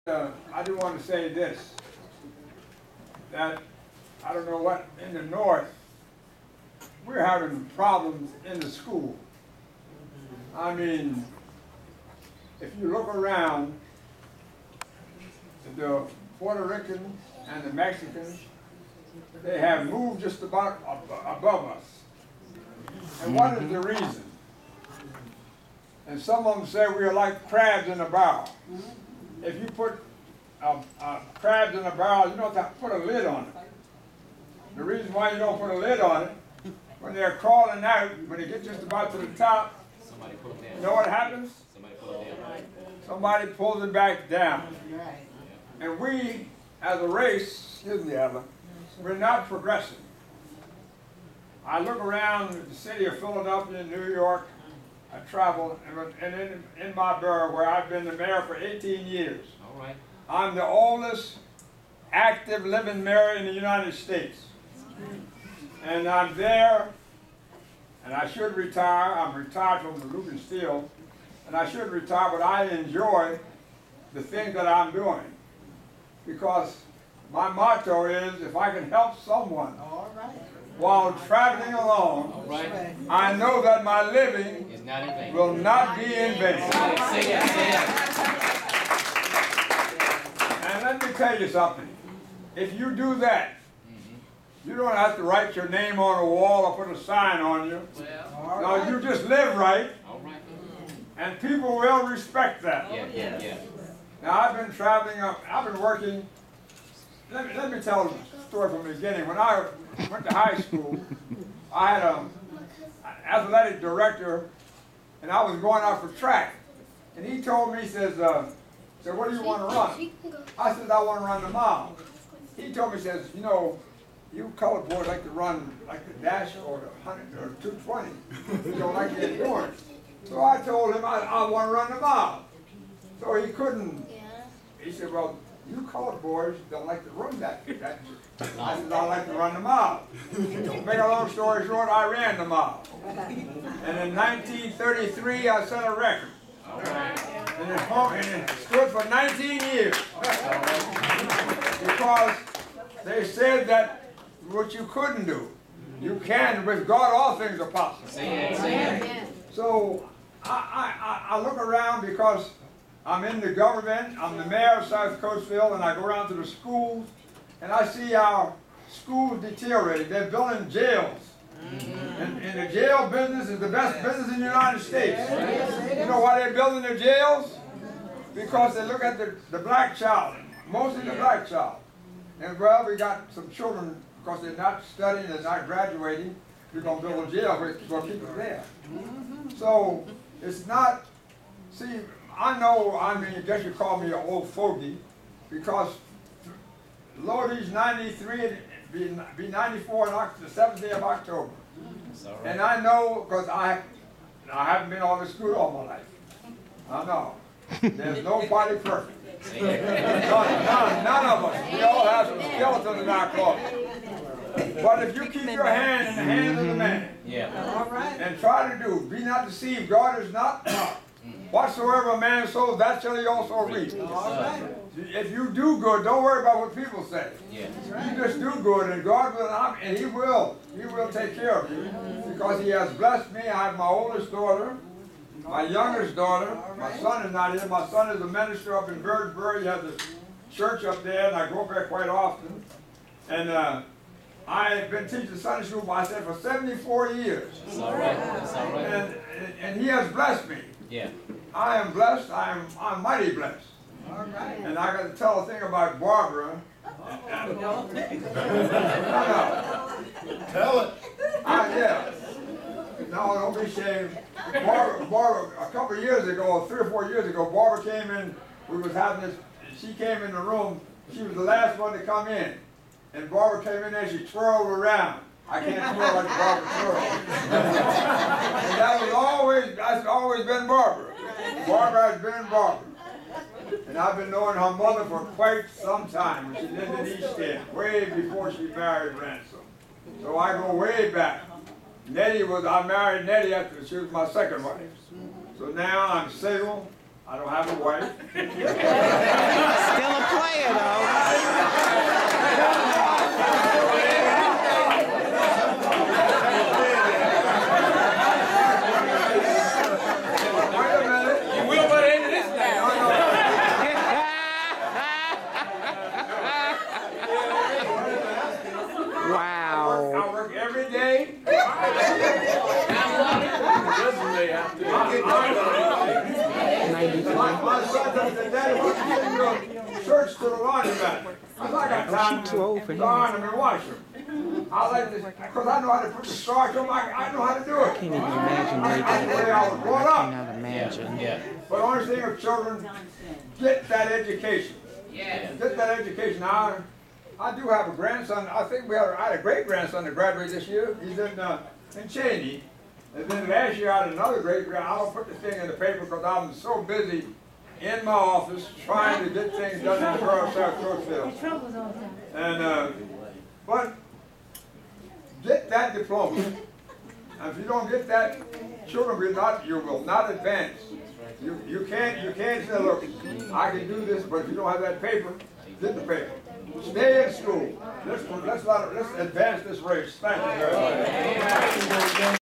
I do want to say this, that I don't know what, in the north, we're having problems in the school. I mean, if you look around, the Puerto Ricans and the Mexicans, they have moved just about above us. And what is the reason? And some of them say we are like crabs in a barrel. If you put crabs in a barrel, you don't have to put a lid on it. The reason why you don't put a lid on it, when they're crawling out, when they get just about to the top, you know what happens? Somebody pulls it back down. And we, as a race, excuse me, Ella, we're not progressing. I look around the city of Philadelphia, New York. I travel, and in my borough, where I've been the mayor for 18 years. All right. I'm the oldest active living mayor in the United States. And I'm there, and I should retire. I'm retired from the Luke and Steel, and I should retire, but I enjoy the things that I'm doing. Because my motto is, if I can help someone while traveling along, I know that my living It's not in vain. will not be in vain. Say it, say it. And let me tell you something. If you do that, you don't have to write your name on a wall or put a sign on you. Well, No, you just live right, all right. and people will respect that. Yeah. Now, I've been traveling up, I've been working. Let me tell a story from the beginning. When I went to high school, I had an athletic director, and I was going out for track. And he told me, he says, what do you want to run? I said, I want to run the mile. He told me, he says, you know, you colored boys like to run like the dash or the 100 or 220. You don't like the endurance. So I told him I want to run the mile. So he couldn't. He said, well, you colored boys don't like to run that. I said, I like to run the mile. To make a long story short, I ran the mile. And in 1933, I set a record. And it stood for 19 years. Because they said that what you couldn't do, you can. With God, all things are possible. Say it. So I look around because I'm in the government. I'm the mayor of South Coatesville, and I go around to the schools, and I see our schools deteriorating. They're building jails. And the jail business is the best business in the United States. You know why they're building their jails? Because they look at the black child, mostly the black child. And well, we got some children, because they're not studying, they're not graduating, we're going to build a jail, we're going to keep them there. So, it's not, see, I know, I guess you call me an old fogey, because Lodi's 93, be 94 on the 7th day of October. And I know, because I haven't been on the school all my life. I know. There's nobody perfect. None of us. We all have some skeletons in our closet. But if you keep your hand in the hands of the man, and try to do, be not deceived, God is not mocked. Whatsoever a man sows, that shall he also reap. If you do good, don't worry about what people say. You just do good, and God will, and He will take care of you, because He has blessed me. I have my oldest daughter, my youngest daughter. My son is not here. My son is a minister up in Birdsburg. He has a church up there, and I go up there quite often. And I've been teaching Sunday school, I said, for 74 years. That's all right. That's all right. And He has blessed me. Yeah. I am blessed. I'm mighty blessed. And I got to tell a thing about Barbara. No. Tell it. Yeah. No, don't be ashamed. Barbara, a couple of years ago, 3 or 4 years ago, Barbara came in. We was having this. She came in the room. She was the last one to come in. And Barbara came in there. She twirled around. I can't twirl like Barbara twirled. And that's always been Barbara. Barbara has been Barbara. And I've been knowing her mother for quite some time. She lived in East End, way before she married Ransom. So I go way back. I married Nettie after she was my second wife. So now I'm single. I don't have a wife. too old for him. Darn them and watch them. I like this, because I know how to put the starch on my, I know how to do it. Can't even imagine That's the way I was brought I up. cannot imagine. Yeah. But only thing of children, get that education. Get that education. Now, I do have a grandson. I think I had a great grandson that graduated this year. He's in Cheney. And then last year I had another great grandson. I don't put the thing in the paper because I'm so busy in my office trying to get things done in the borough of South Coatesville. And but get that diploma. And if you don't get that, children you will not advance. You can't say, look, I can do this, but if you don't have that paper, get the paper. Stay in school. Let's advance this race. Thank you very much.